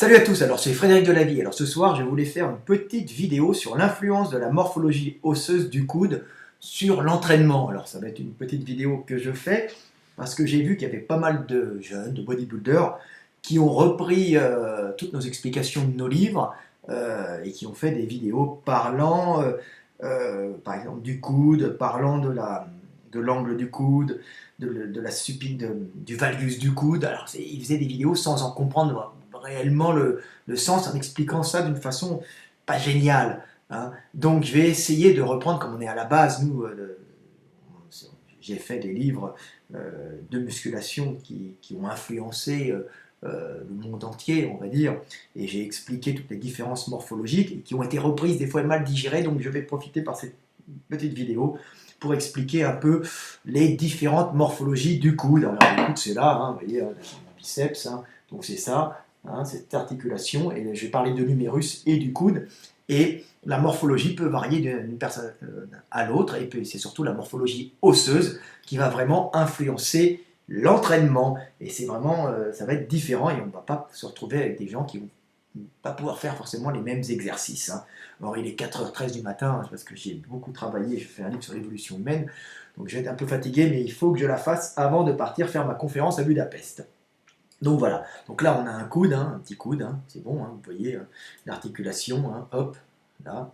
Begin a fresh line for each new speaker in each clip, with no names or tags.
Salut à tous, alors c'est Frédéric Delavie. Alors ce soir, je voulais faire une petite vidéo sur l'influence de la morphologie osseuse du coude sur l'entraînement. Alors ça va être une petite vidéo que je fais parce que j'ai vu qu'il y avait pas mal de jeunes, de bodybuilders qui ont repris toutes nos explications de nos livres et qui ont fait des vidéos parlant par exemple du coude, parlant de l'angle du coude, du valgus du coude. Alors ils faisaient des vidéos sans en comprendre réellement le sens, en expliquant ça d'une façon pas géniale, hein. Donc je vais essayer de reprendre comme on est à la base. J'ai fait des livres de musculation qui ont influencé le monde entier, on va dire, et j'ai expliqué toutes les différences morphologiques et qui ont été reprises, des fois mal digérées, donc je vais profiter par cette petite vidéo pour expliquer un peu les différentes morphologies du coude. Alors le coude c'est là, hein, vous voyez, mon biceps, hein, donc c'est ça, hein, cette articulation, et je vais parler de l'humérus et du coude, et la morphologie peut varier d'une personne à l'autre, et puis c'est surtout la morphologie osseuse qui va vraiment influencer l'entraînement, et c'est vraiment, ça va être différent, et on ne va pas se retrouver avec des gens qui vont pas pouvoir faire forcément les mêmes exercices, hein. Alors il est 4h13 du matin, hein, parce que j'ai beaucoup travaillé, j'ai fait un livre sur l'évolution humaine, donc je vais être un peu fatigué, mais il faut que je la fasse avant de partir faire ma conférence à Budapest. Donc voilà, donc là on a un coude, hein, un petit coude, hein, c'est bon, hein, vous voyez l'articulation, hein, hop, là,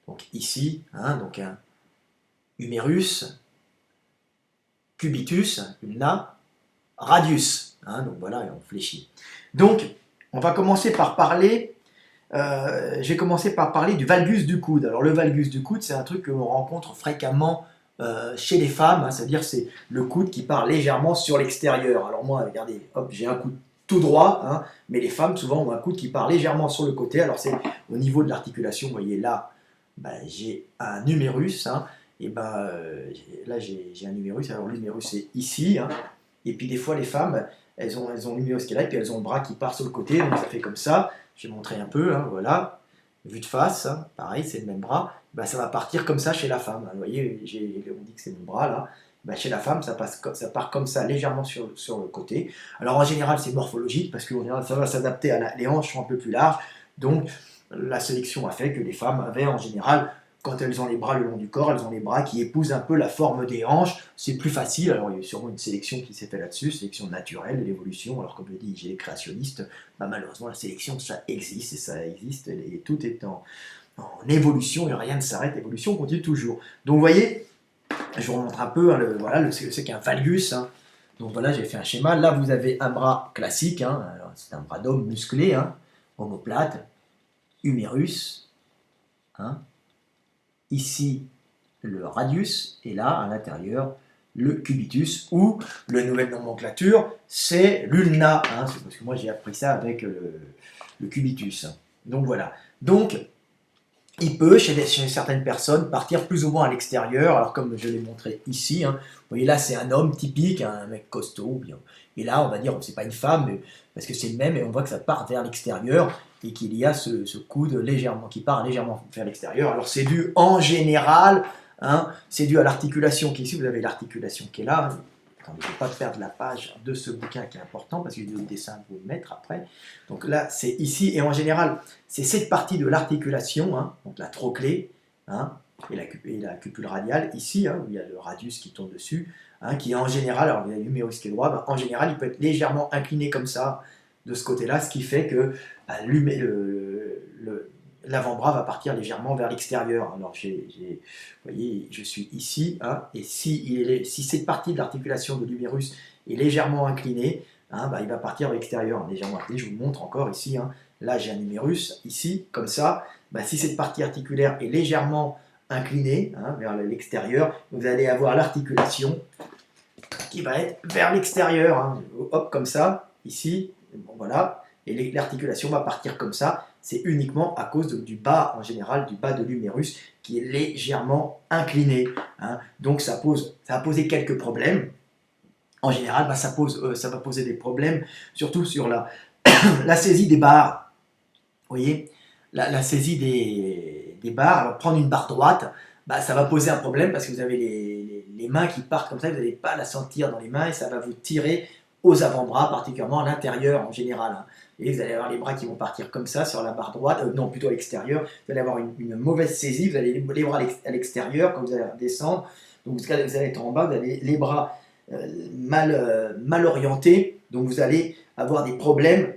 donc ici, hein, donc un humérus, cubitus, ulna, radius, hein, donc voilà, et on fléchit. Donc on va commencer par parler, je vais commencer par parler du valgus du coude. Alors le valgus du coude, c'est un truc que l'on rencontre fréquemment chez les femmes, hein, c'est-à-dire c'est le coude qui part légèrement sur l'extérieur. Alors moi, regardez, hop, j'ai un coude tout droit, hein, mais les femmes souvent ont un coude qui part légèrement sur le côté. Alors c'est au niveau de l'articulation, vous voyez là, ben, j'ai un humérus, hein, et ben, là j'ai un humérus, alors l'humérus c'est ici, hein, et puis des fois les femmes, elles ont l'humérus qui est là, et puis elles ont le bras qui part sur le côté, donc ça fait comme ça. Je vais montrer un peu, hein, voilà, vue de face, hein, pareil, c'est le même bras, ben, ça va partir comme ça chez la femme, hein, vous voyez, on dit que c'est mon bras là, ben, chez la femme ça part comme ça légèrement sur le côté. Alors en général c'est morphologique, parce que ça va s'adapter à les hanches sont un peu plus larges, donc la sélection a fait que les femmes avaient en général, quand elles ont les bras le long du corps, elles ont les bras qui épousent un peu la forme des hanches, c'est plus facile. Alors il y a sûrement une sélection qui s'est faite là-dessus, sélection naturelle, l'évolution. Alors comme je dis, j'ai les créationnistes, bah, malheureusement la sélection ça existe, et ça existe, et tout est en évolution, et rien ne s'arrête, l'évolution continue toujours. Donc vous voyez, je vous remontre un peu, hein, voilà, c'est qu'un valgus, hein. Donc voilà, j'ai fait un schéma, là vous avez un bras classique, hein, c'est un bras d'homme musclé, hein, omoplate, humérus, hein. Ici le radius, et là à l'intérieur le cubitus, ou la nouvelle nomenclature c'est l'ulna, hein, c'est parce que moi j'ai appris ça avec le cubitus. Donc voilà, donc il peut chez certaines personnes partir plus ou moins à l'extérieur, alors comme je l'ai montré ici, hein, vous voyez là c'est un homme typique, un mec costaud, bien. Et là on va dire c'est pas une femme, mais, parce que c'est le même, et on voit que ça part vers l'extérieur, et qu'il y a ce coude légèrement, qui part légèrement vers l'extérieur. Alors c'est dû en général, hein, c'est dû à l'articulation qui est ici, vous avez l'articulation qui est là. Attendez, je ne vais pas perdre la page de ce bouquin qui est important, parce qu'il y a des dessins que vous mettre après. Donc là c'est ici, et en général c'est cette partie de l'articulation, hein, donc la trochlée, hein, et la cupule radiale ici, hein, où il y a le radius qui tourne dessus, hein, qui en général, alors il y a l'humérus qui est droit, ben, en général il peut être légèrement incliné comme ça, de ce côté-là, ce qui fait que l'avant-bras va partir légèrement vers l'extérieur. Alors, vous voyez, je suis ici, hein, et si cette partie de l'articulation de l'humérus est légèrement inclinée, hein, bah, il va partir vers l'extérieur, légèrement incliné. Je vous montre encore ici, hein, là j'ai un humérus, ici, comme ça. Bah, si cette partie articulaire est légèrement inclinée, hein, vers l'extérieur, vous allez avoir l'articulation qui va être vers l'extérieur, hein, hop, comme ça, ici. Bon, voilà, et l'articulation va partir comme ça, c'est uniquement à cause du bas, en général, du bas de l'humérus, qui est légèrement incliné, hein. Donc ça va poser quelques problèmes. En général, bah, ça va poser des problèmes, surtout sur la saisie des barres. Vous voyez, la saisie des barres, alors prendre une barre droite, bah, ça va poser un problème, parce que vous avez les mains qui partent comme ça, vous n'allez pas la sentir dans les mains, et ça va vous tirer aux avant-bras, particulièrement à l'intérieur en général, hein. et vous allez avoir les bras qui vont partir comme ça sur la barre droite, non plutôt à l'extérieur, vous allez avoir une mauvaise saisie, vous avez les bras à l'extérieur quand vous allez descendre, donc vous allez être en bas, vous avez les bras mal orientés, donc vous allez avoir des problèmes,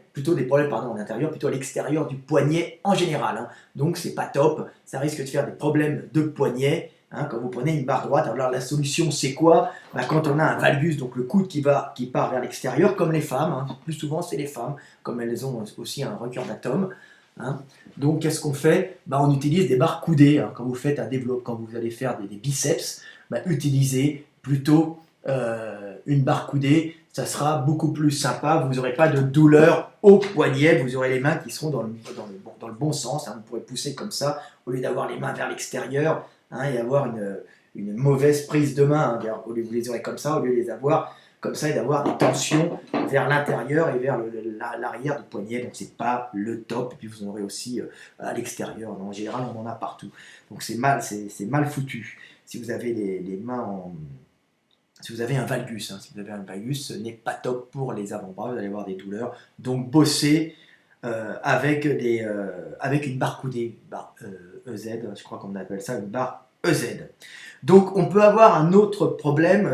pardon, à l'intérieur, plutôt à l'extérieur du poignet en général, hein. Donc c'est pas top, ça risque de faire des problèmes de poignet, hein, quand vous prenez une barre droite. Alors la solution c'est quoi? Quand on a un valgus, donc le coude qui part vers l'extérieur, comme les femmes, hein, plus souvent c'est les femmes, comme elles ont aussi un recurvatum, hein. Donc qu'est-ce qu'on fait? On utilise des barres coudées, hein. Quand vous faites un développement, quand vous allez faire des biceps, utilisez plutôt une barre coudée, ça sera beaucoup plus sympa, vous n'aurez pas de douleur au poignet, vous aurez les mains qui seront dans le bon sens, hein. Vous pourrez pousser comme ça, au lieu d'avoir les mains vers l'extérieur, hein, et avoir une mauvaise prise de main, hein. Au lieu de vous les aurez comme ça, au lieu de les avoir comme ça et d'avoir des tensions vers l'intérieur et vers l'arrière du poignet, donc c'est pas le top, et puis vous en aurez aussi à l'extérieur, en général on en a partout, donc c'est mal foutu, si vous avez les mains si vous avez un valgus, hein, si vous avez un valgus, ce n'est pas top pour les avant-bras, vous allez avoir des douleurs. Donc bossez avec une barre coudée, une barre EZ, je crois qu'on appelle ça une barre EZ. Donc on peut avoir un autre problème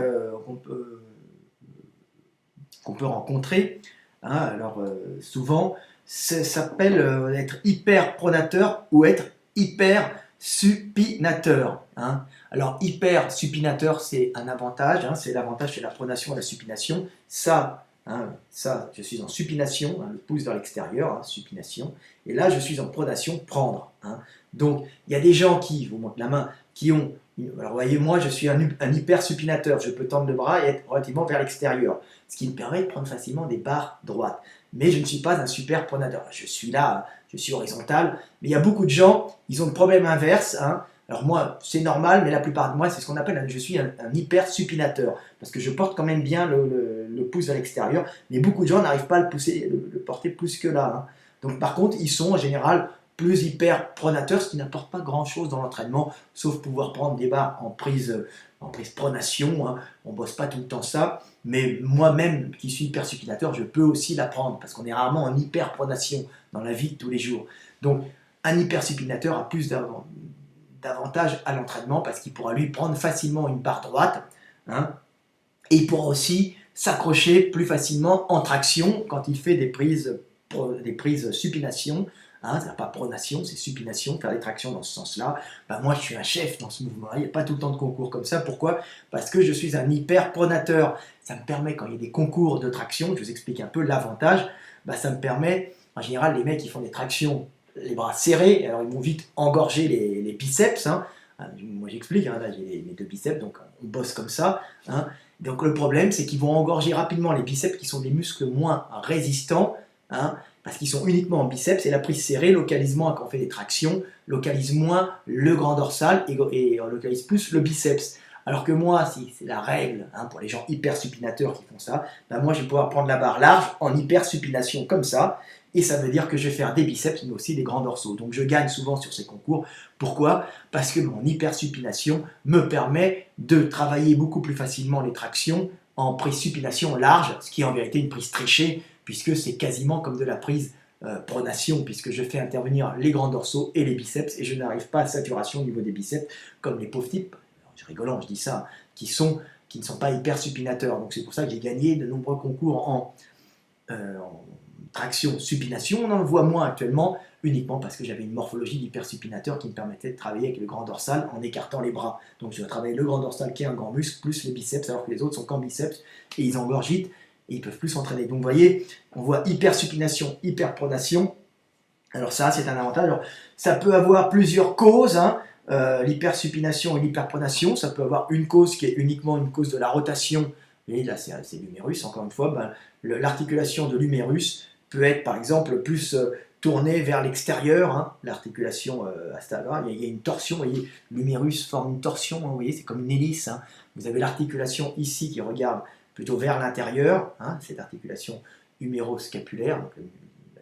qu'on peut rencontrer, hein. Alors souvent, ça s'appelle être hyperpronateur ou être hypersupinateur, hein. Alors hypersupinateur, c'est un avantage, hein, c'est l'avantage, c'est la pronation et la supination. Ça, je suis en supination, hein, le pouce vers l'extérieur, hein, supination. Et là, je suis en pronation, prendre, hein. Donc, il y a des gens qui, je vous montre la main, qui ont... Alors, vous voyez, moi, je suis un hypersupinateur. Je peux tendre le bras et être relativement vers l'extérieur, ce qui me permet de prendre facilement des barres droites. Mais je ne suis pas un superpronateur. Je suis là, je suis horizontal. Mais il y a beaucoup de gens, ils ont le problème inverse, hein. Alors moi, c'est normal, mais la plupart de moi, c'est ce qu'on appelle, je suis un hypersupinateur, parce que je porte quand même bien le pouce vers l'extérieur, mais beaucoup de gens n'arrivent pas à le porter plus que là, hein. Donc par contre, ils sont en général plus hyperpronateurs, ce qui n'apporte pas grand-chose dans l'entraînement, sauf pouvoir prendre des barres en prise pronation, hein. On ne bosse pas tout le temps ça, mais moi-même, qui suis hypersupinateur, je peux aussi la prendre, parce qu'on est rarement en hyperpronation dans la vie de tous les jours. Donc un hypersupinateur a plus d'avantage à l'entraînement parce qu'il pourra lui prendre facilement une barre droite, hein, et il pourra aussi s'accrocher plus facilement en traction quand il fait des prises supination, hein, c'est pas pronation, c'est supination, faire des tractions dans ce sens-là. Moi je suis un chef dans ce mouvement-là, il n'y a pas tout le temps de concours comme ça. Pourquoi? Parce que je suis un hyperpronateur. Ça me permet, quand il y a des concours de traction, je vous explique un peu l'avantage, ça me permet, en général les mecs qui font des tractions les bras serrés, alors ils vont vite engorger les biceps, hein. Moi j'explique, hein, là j'ai mes deux biceps, donc on bosse comme ça, hein. Donc le problème c'est qu'ils vont engorger rapidement les biceps qui sont des muscles moins résistants, hein, parce qu'ils sont uniquement en biceps, et la prise serrée localise moins, quand on fait des tractions, localise moins le grand dorsal et on localise plus le biceps. Alors que moi, si c'est la règle, hein, pour les gens hypersupinateurs qui font ça, moi je vais pouvoir prendre la barre large en hypersupination comme ça, et ça veut dire que je vais faire des biceps, mais aussi des grands dorsaux. Donc je gagne souvent sur ces concours. Pourquoi? Parce que mon hypersupination me permet de travailler beaucoup plus facilement les tractions en prise supination large, ce qui est en vérité une prise trichée, puisque c'est quasiment comme de la prise pronation, puisque je fais intervenir les grands dorsaux et les biceps, et je n'arrive pas à saturation au niveau des biceps, comme les pauvres types, je rigolant, je dis ça, qui ne sont pas hypersupinateurs. Donc c'est pour ça que j'ai gagné de nombreux concours en traction supination. On en le voit moins actuellement, uniquement parce que j'avais une morphologie d'hypersupinateur qui me permettait de travailler avec le grand dorsal en écartant les bras. Donc je dois travailler le grand dorsal qui est un grand muscle, plus les biceps, alors que les autres sont qu'en biceps, et ils engorgent vite, et ils peuvent plus s'entraîner. Donc vous voyez, on voit hypersupination, hyperpronation. Alors ça, c'est un avantage. Alors, ça peut avoir plusieurs causes, hein. L'hypersupination et l'hyperpronation, ça peut avoir une cause qui est uniquement une cause de la rotation. Et là, c'est l'humérus, encore une fois, l'articulation de l'humérus peut être par exemple plus tournée vers l'extérieur, hein. L'articulation il y a une torsion, vous voyez, l'humérus forme une torsion, hein, vous voyez, c'est comme une hélice, hein. Vous avez l'articulation ici qui regarde plutôt vers l'intérieur, hein, cette articulation huméroscapulaire, donc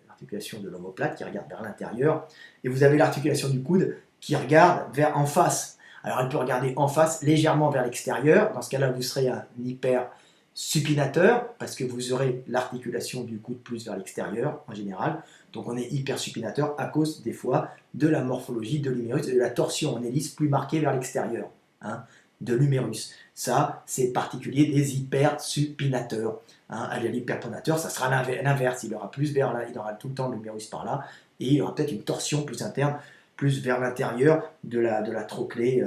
l'articulation de l'omoplate qui regarde vers l'intérieur, et vous avez l'articulation du coude qui regarde en face. Alors elle peut regarder en face, légèrement vers l'extérieur, dans ce cas-là vous serez un hyper supinateur, parce que vous aurez l'articulation du coude plus vers l'extérieur en général. Donc on est hypersupinateur à cause des fois de la morphologie de l'humérus et de la torsion en hélice plus marquée vers l'extérieur, hein, de l'humérus. Ça, c'est particulier des hypersupinateurs. Hein. À l'hyperpronateur, ça sera l'inverse. Il aura plus vers là, il aura tout le temps l'humérus par là, et il y aura peut-être une torsion plus interne, plus vers l'intérieur de la trochlée,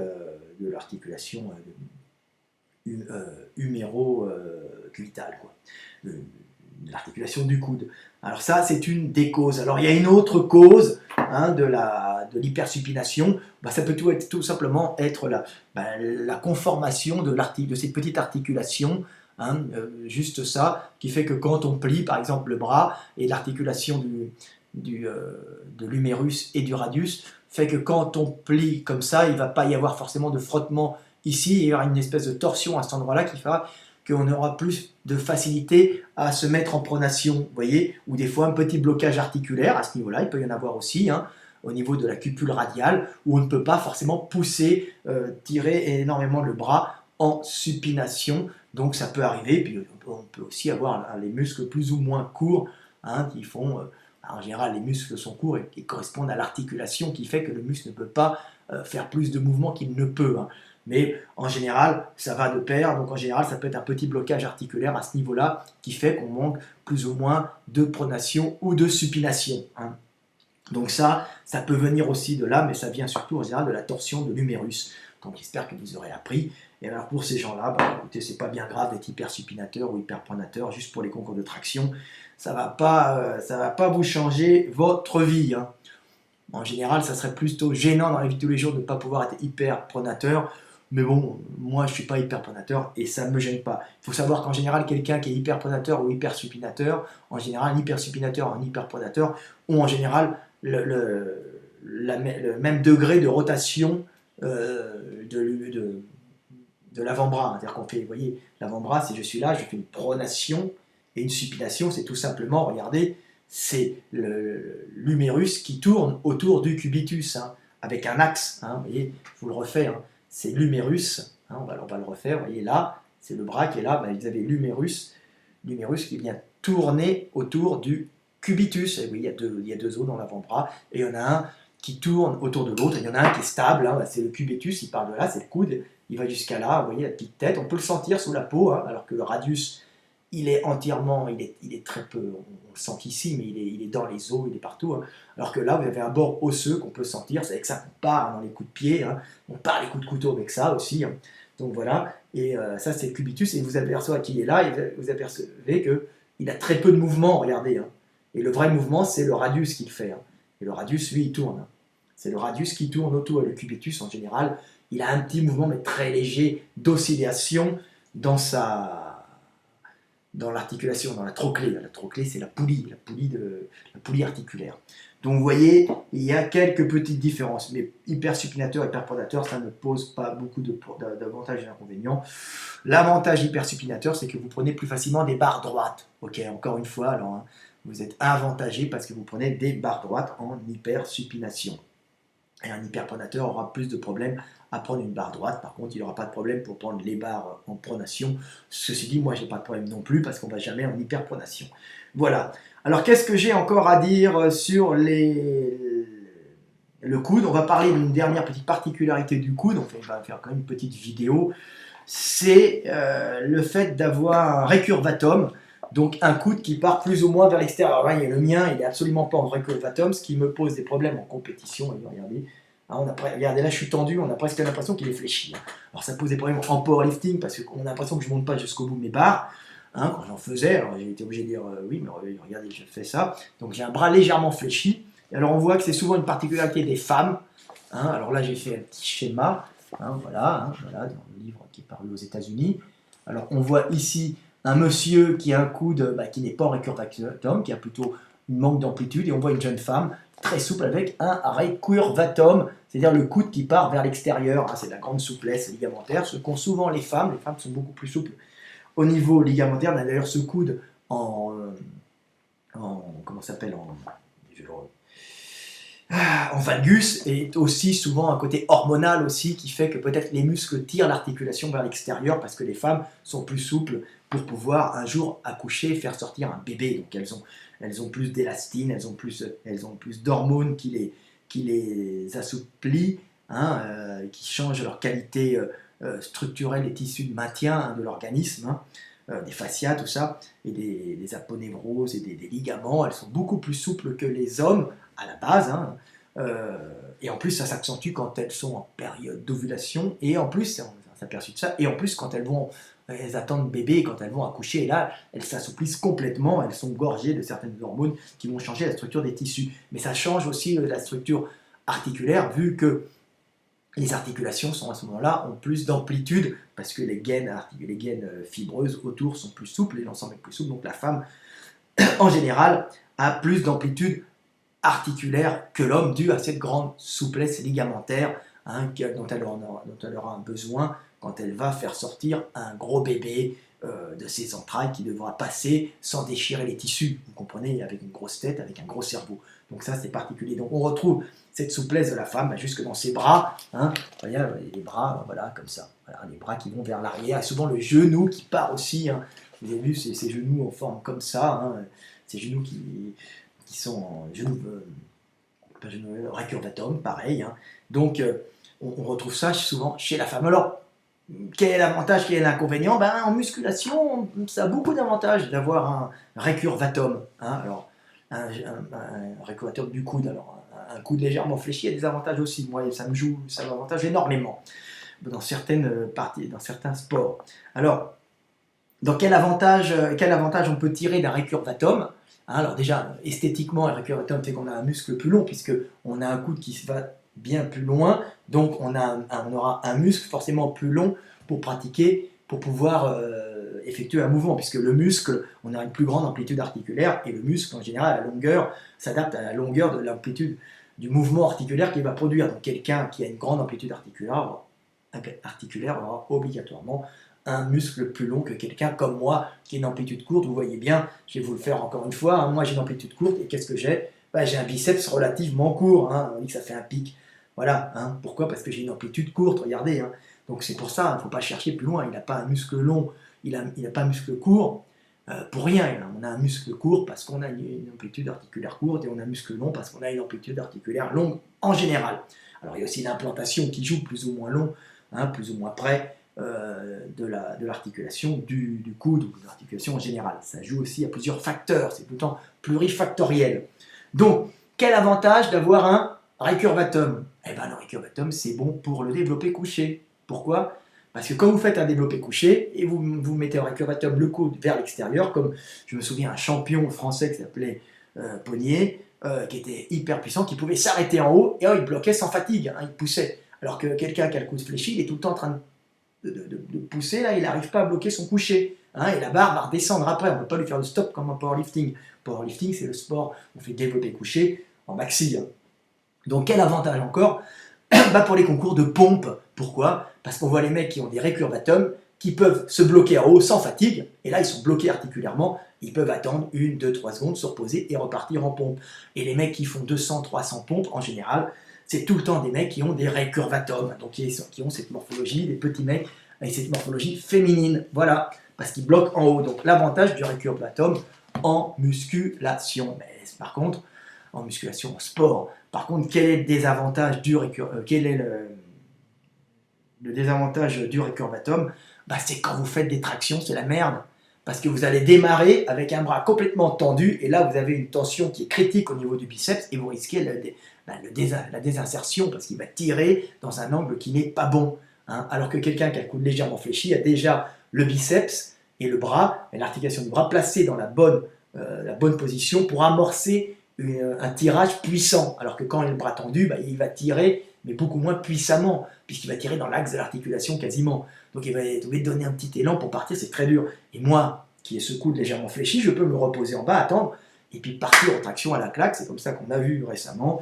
de l'articulation huméro-cubital, quoi. L'articulation du coude. Alors ça, c'est une des causes. Alors il y a une autre cause, hein, de l'hypersupination. Ben, ça peut tout simplement être la conformation de cette petite articulation, hein, juste ça, qui fait que quand on plie, par exemple, le bras, et l'articulation de l'humérus et du radius, fait que quand on plie comme ça, il ne va pas y avoir forcément de frottement ici, il y aura une espèce de torsion à cet endroit-là qui fera qu'on aura plus de facilité à se mettre en pronation, vous voyez, ou des fois un petit blocage articulaire à ce niveau-là, il peut y en avoir aussi, hein, au niveau de la cupule radiale, où on ne peut pas forcément pousser, tirer énormément le bras en supination, donc ça peut arriver, puis on peut aussi avoir les muscles plus ou moins courts, hein, qui font, en général les muscles sont courts et correspondent à l'articulation qui fait que le muscle ne peut pas faire plus de mouvements qu'il ne peut, hein. Mais en général, ça va de pair, donc en général, ça peut être un petit blocage articulaire à ce niveau-là qui fait qu'on manque plus ou moins de pronation ou de supination, hein. Donc ça peut venir aussi de là, mais ça vient surtout en général de la torsion de l'humérus. Donc j'espère que vous aurez appris. Et alors pour ces gens-là, écoutez, c'est pas bien grave d'être hypersupinateur ou hyperpronateur, juste pour les concours de traction. Ça va pas vous changer votre vie, hein. En général, ça serait plutôt gênant dans la vie de tous les jours de ne pas pouvoir être hyperpronateur. Mais bon, moi je ne suis pas hyperpronateur et ça ne me gêne pas. Il faut savoir qu'en général, quelqu'un qui est hyperpronateur ou hypersupinateur, en général, un hypersupinateur ou un hyperpronateur, ont en général le même degré de rotation de l'avant-bras. C'est-à-dire qu'on fait, vous voyez, l'avant-bras, si je suis là, je fais une pronation et une supination, c'est tout simplement, regardez, c'est l'humérus qui tourne autour du cubitus, hein, avec un axe, hein, vous voyez, je vous le refais, hein. C'est l'humérus, hein, on va le refaire, vous voyez là, c'est le bras qui est là, vous avez l'humérus qui vient tourner autour du cubitus, et oui, il y a deux zones dans l'avant-bras, et il y en a un qui tourne autour de l'autre, il y en a un qui est stable, hein, c'est le cubitus, il part de là, c'est le coude, il va jusqu'à là, vous voyez la petite tête, on peut le sentir sous la peau, hein, alors que le radius, il est entièrement, il est très peu, on le sent ici, mais il est dans les os, il est partout, hein. Alors que là, vous avez un bord osseux qu'on peut sentir, c'est avec ça qu'on part, hein, dans les coups de pied, hein. On part les coups de couteau avec ça aussi, hein. Donc voilà, et ça c'est le cubitus, et vous apercevez qu'il est là, et vous apercevez qu'il a très peu de mouvement, regardez, hein. Et le vrai mouvement, c'est le radius qui le fait, hein. Et le radius, lui, il tourne, hein. C'est le radius qui tourne autour, et le cubitus, en général, il a un petit mouvement, mais très léger, d'oscillation dans l'articulation, dans la trochlée. La trochlée, c'est la poulie articulaire. Donc vous voyez, il y a quelques petites différences, mais hypersupinateur et hyperpronateur, ça ne pose pas beaucoup d'avantages et d'inconvénients. L'avantage hypersupinateur, c'est que vous prenez plus facilement des barres droites. Ok, encore une fois, alors, hein, vous êtes avantagé parce que vous prenez des barres droites en hypersupination. Et un hyperpronateur aura plus de problèmes à prendre une barre droite. Par contre, il n'aura pas de problème pour prendre les barres en pronation. Ceci dit, moi, je n'ai pas de problème non plus parce qu'on ne va jamais en hyperpronation. Voilà. Alors, qu'est-ce que j'ai encore à dire sur le coude? On va parler d'une dernière petite particularité du coude. On va faire quand même une petite vidéo. C'est le fait d'avoir un récurvatum. Donc un coude qui part plus ou moins vers l'extérieur. Le mien, il n'est absolument pas en récurvatum, ce qui me pose des problèmes en compétition. Regardez, hein, regardez là, je suis tendu, on a presque l'impression qu'il est fléchi, hein. Alors ça pose des problèmes en powerlifting parce qu'on a l'impression que je ne monte pas jusqu'au bout de mes barres. Hein, quand j'en faisais, alors j'ai été obligé de dire oui, mais regardez, je fais ça. Donc j'ai un bras légèrement fléchi. Et alors on voit que c'est souvent une particularité des femmes. Hein, alors là, j'ai fait un petit schéma. Hein, voilà, dans le livre qui est paru aux États-Unis. Alors on voit ici un monsieur qui a un coude qui n'est pas en récurvatum, qui a plutôt une manque d'amplitude, et on voit une jeune femme très souple avec un récurvatum, c'est-à-dire le coude qui part vers l'extérieur, hein, c'est de la grande souplesse ligamentaire, ce qu'ont souvent les femmes sont beaucoup plus souples au niveau ligamentaire. On a d'ailleurs ce coude comment ça s'appelle en valgus, et aussi souvent un côté hormonal aussi qui fait que peut-être les muscles tirent l'articulation vers l'extérieur parce que les femmes sont plus souples pour pouvoir un jour accoucher et faire sortir un bébé. Donc elles ont plus d'élastine, elles ont plus d'hormones qui les assouplissent, hein, qui changent leur qualité structurelle et tissus de maintien, hein, de l'organisme, hein, des fascias, tout ça, et des aponevroses et des ligaments. Elles sont beaucoup plus souples que les hommes à la base, hein. Et en plus ça s'accentue quand elles sont en période d'ovulation, et en plus on s'aperçut de ça, et en plus quand elles attendent bébé, quand elles vont accoucher, et là elles s'assouplissent complètement, elles sont gorgées de certaines hormones qui vont changer la structure des tissus, mais ça change aussi la structure articulaire, vu que les articulations sont à ce moment-là, ont plus d'amplitude, parce que les gaines fibreuses autour sont plus souples, et l'ensemble est plus souple, donc la femme en général a plus d'amplitude articulaire que l'homme, dû à cette grande souplesse ligamentaire, hein, dont elle aura un besoin quand elle va faire sortir un gros bébé de ses entrailles qui devra passer sans déchirer les tissus, vous comprenez, avec une grosse tête, avec un gros cerveau. Donc ça c'est particulier. Donc on retrouve cette souplesse de la femme jusque dans ses bras, hein. Voyez, les bras, voilà, comme ça, voilà, les bras qui vont vers l'arrière, et souvent le genou qui part aussi, hein. Vous avez vu ces genoux en forme comme ça, hein, ces genoux qui sont en récurvatum, pareil, hein. Donc on retrouve ça souvent chez la femme. Alors, quel est l'avantage, quel est l'inconvénient? En musculation, ça a beaucoup d'avantages d'avoir un récurvatum, hein. Alors, un récurvatum du coude, alors un coude légèrement fléchi a des avantages aussi. Moi, ça m'avantage énormément dans certaines parties, dans certains sports. Alors, dans quel avantage on peut tirer d'un récurvatum? Alors déjà, esthétiquement, un récurvatum fait qu'on a un muscle plus long, puisqu'on a un coude qui va bien plus loin, donc on aura un muscle forcément plus long pour pratiquer, pour pouvoir effectuer un mouvement, puisque le muscle, on a une plus grande amplitude articulaire, et le muscle, en général, à la longueur, s'adapte à la longueur de l'amplitude du mouvement articulaire qu'il va produire. Donc quelqu'un qui a une grande amplitude articulaire aura obligatoirement un muscle plus long que quelqu'un comme moi qui a une amplitude courte. Vous voyez bien, je vais vous le faire encore une fois, hein. Moi j'ai une amplitude courte, et qu'est-ce que j'ai? J'ai un biceps relativement court, hein. On dit que ça fait un pic, voilà, hein. Pourquoi? Parce que j'ai une amplitude courte, regardez, hein. Donc c'est pour ça, il ne faut pas chercher plus loin. Il n'a pas un muscle long, il n'a pas un muscle court pour rien. On a un muscle court parce qu'on a une amplitude articulaire courte, et on a un muscle long parce qu'on a une amplitude articulaire longue en général. Alors il y a aussi l'implantation qui joue, plus ou moins long, hein, plus ou moins près de l'articulation du coude, ou de l'articulation en général. Ça joue aussi à plusieurs facteurs, c'est tout le temps plurifactoriel. Donc, quel avantage d'avoir un récurvatum? Le récurvatum, c'est bon pour le développé couché. Pourquoi? Parce que quand vous faites un développé couché, et vous mettez un récurvatum, le coude vers l'extérieur, comme je me souviens un champion français qui s'appelait Pognier, qui était hyper puissant, qui pouvait s'arrêter en haut, et il bloquait sans fatigue, hein, il poussait. Alors que quelqu'un qui a le coude fléchi, il est tout le temps en train de pousser, là, il n'arrive pas à bloquer son coucher, hein, et la barre va redescendre après. On ne peut pas lui faire le stop comme en powerlifting. Powerlifting, c'est le sport où on fait développer couché en maxi, hein. Donc quel avantage encore? Pour les concours de pompe. Pourquoi? Parce qu'on voit les mecs qui ont des récurvatums qui peuvent se bloquer en haut sans fatigue, et là ils sont bloqués articulairement, ils peuvent attendre 1, 2, 3 secondes, se reposer et repartir en pompe. Et les mecs qui font 200, 300 pompes, en général, c'est tout le temps des mecs qui ont des récurvatums, donc qui ont cette morphologie, des petits mecs avec cette morphologie féminine, voilà, parce qu'ils bloquent en haut. Donc l'avantage du récurvatum en musculation. Mais par contre, en musculation, en sport, par contre, quel est le désavantage du récurvatum? C'est quand vous faites des tractions, c'est la merde. Parce que vous allez démarrer avec un bras complètement tendu, et là vous avez une tension qui est critique au niveau du biceps, et vous risquez la désinsertion, parce qu'il va tirer dans un angle qui n'est pas bon, hein. Alors que quelqu'un qui a le coude légèrement fléchi a déjà le biceps et le bras, et l'articulation du bras placée dans la bonne position pour amorcer un tirage puissant. Alors que quand il a le bras tendu, il va tirer, mais beaucoup moins puissamment, puisqu'il va tirer dans l'axe de l'articulation quasiment. Donc il va donner un petit élan pour partir, c'est très dur. Et moi, qui ai ce coude légèrement fléchi, je peux me reposer en bas, attendre, et puis partir en traction à la claque. C'est comme ça qu'on a vu récemment.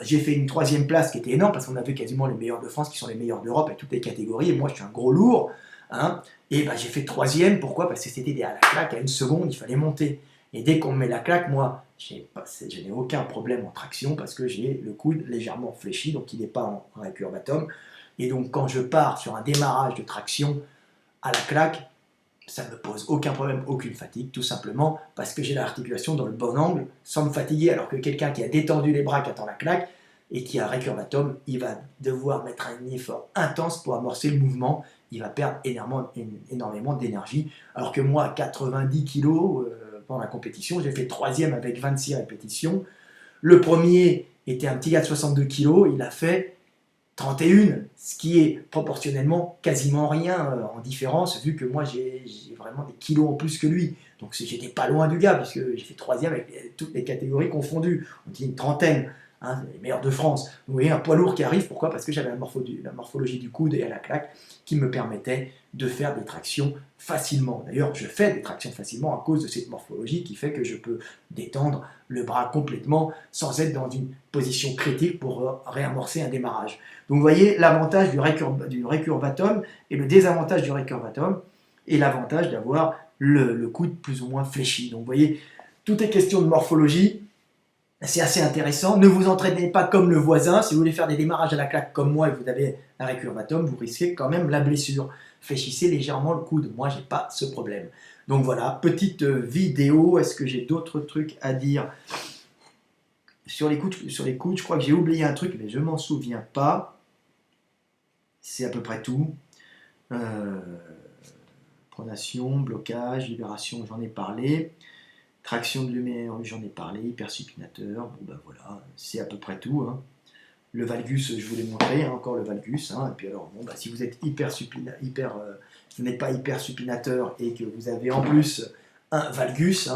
J'ai fait une 3e place qui était énorme, parce qu'on avait quasiment les meilleurs de France, qui sont les meilleurs d'Europe, avec toutes les catégories, et moi je suis un gros lourd, hein, et j'ai fait 3e, pourquoi? Parce que c'était à la claque, à 1 seconde, il fallait monter. Et dès qu'on me met la claque, moi, je n'ai aucun problème en traction parce que j'ai le coude légèrement fléchi, donc il n'est pas en récurvatum. Et donc quand je pars sur un démarrage de traction à la claque, ça ne me pose aucun problème, aucune fatigue, tout simplement parce que j'ai l'articulation dans le bon angle sans me fatiguer, alors que quelqu'un qui a détendu les bras, qui attend la claque, et qui a un récurvatum, il va devoir mettre un effort intense pour amorcer le mouvement, il va perdre énormément d'énergie, alors que moi, à 90 kg, pendant la compétition, j'ai fait troisième avec 26 répétitions, le premier était un petit gars de 62 kg, il a fait 31, ce qui est proportionnellement quasiment rien en différence, vu que moi j'ai vraiment des kilos en plus que lui. Donc j'étais pas loin du gars, puisque j'ai fait troisième avec toutes les catégories confondues. On dit une trentaine, hein, les meilleurs de France. Vous voyez, un poids lourd qui arrive, pourquoi? Parce que j'avais la morphologie du coude et à la claque qui me permettait de faire des tractions facilement. D'ailleurs, je fais des tractions facilement à cause de cette morphologie qui fait que je peux détendre le bras complètement sans être dans une position critique pour réamorcer un démarrage. Donc vous voyez l'avantage du récurvatum et le désavantage du récurvatum et l'avantage d'avoir le coude plus ou moins fléchi. Donc vous voyez, tout est question de morphologie, c'est assez intéressant. Ne vous entraînez pas comme le voisin. Si vous voulez faire des démarrages à la claque comme moi et vous avez un récurvatum, vous risquez quand même la blessure. Fléchissez légèrement le coude. Moi, je n'ai pas ce problème. Donc voilà, petite vidéo. Est-ce que j'ai d'autres trucs à dire sur les coudes? Je crois que j'ai oublié un truc, mais je ne m'en souviens pas. C'est à peu près tout. Pronation, blocage, libération, j'en ai parlé. Traction de lumière, j'en ai parlé. Hypersupinateur, bon ben voilà, c'est à peu près tout. Hein. Le valgus, je vous l'ai montré, hein, encore le valgus. Hein. Et puis alors, bon, bah, si vous êtes vous n'êtes pas hypersupinateur et que vous avez en plus un valgus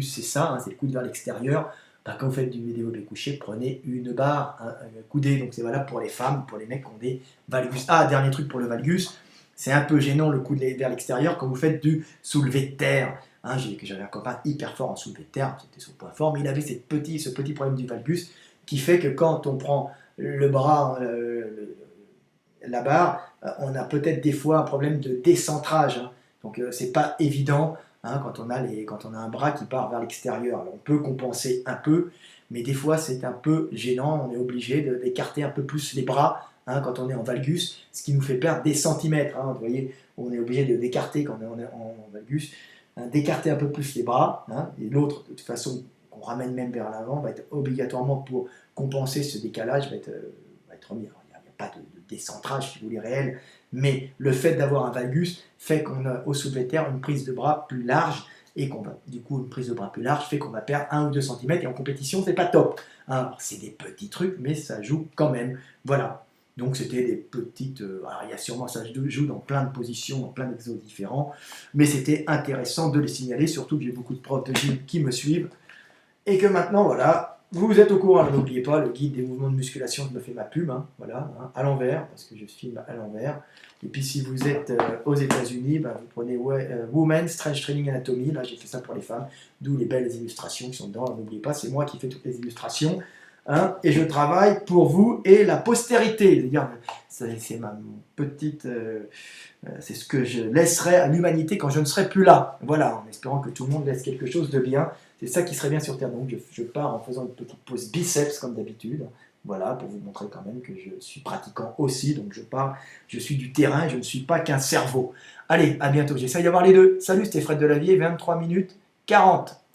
c'est ça, hein, c'est le coude vers l'extérieur. Bah, quand vous faites du développé couché, prenez une barre, un coudé, donc c'est valable pour les femmes, pour les mecs qui ont des valgus. Ah, dernier truc pour le valgus, c'est un peu gênant le coude vers l'extérieur quand vous faites du soulevé de terre. Hein, j'avais un copain hyper fort en soulevé de terre, c'était son point fort, mais il avait ce petit problème du valgus qui fait que quand on prend le bras, la barre, on a peut-être des fois un problème de décentrage. Hein. Donc c'est pas évident hein, quand on a un bras qui part vers l'extérieur. On peut compenser un peu, mais des fois c'est un peu gênant. On est obligé d'écarter un peu plus les bras hein, quand on est en valgus, ce qui nous fait perdre des centimètres. Hein. Vous voyez, on est obligé d'écarter quand on est en valgus, hein, d'écarter un peu plus les bras. Hein, et l'autre, de toute façon, qu'on ramène même vers l'avant, va être obligatoirement pour compenser ce décalage, va être remis. Alors, il n'y a pas de décentrage, si vous voulez, réel, mais le fait d'avoir un valgus fait qu'on a au soulevé de terre une prise de bras plus large et qu'on va, du coup, une prise de bras plus large fait qu'on va perdre 1 ou 2 cm et en compétition, c'est pas top. Alors, c'est des petits trucs, mais ça joue quand même. Voilà. Donc, c'était des petites. Alors, il y a sûrement ça joue dans plein de positions, dans plein d'exos différents, mais c'était intéressant de les signaler, surtout que j'ai beaucoup de profs de gym qui me suivent et que maintenant, voilà. Vous êtes au courant, n'oubliez pas, le guide des mouvements de musculation, je me fais ma pub, hein, voilà, hein, à l'envers, parce que je filme à l'envers. Et puis si vous êtes aux États-Unis, bah, vous prenez Women's Strength Training Anatomy, là j'ai fait ça pour les femmes, d'où les belles illustrations qui sont dedans, n'oubliez pas, c'est moi qui fais toutes les illustrations. Hein, et je travaille pour vous et la postérité. C'est-à-dire, c'est ma petite. C'est ce que je laisserai à l'humanité quand je ne serai plus là. Voilà, en espérant que tout le monde laisse quelque chose de bien. C'est ça qui serait bien sur Terre. Donc je pars en faisant une petite pause biceps comme d'habitude. Voilà, pour vous montrer quand même que je suis pratiquant aussi. Donc je pars, je suis du terrain, je ne suis pas qu'un cerveau. Allez, à bientôt. J'essaye d'avoir les deux. Salut, c'était Fred Delavier, 23 minutes 40.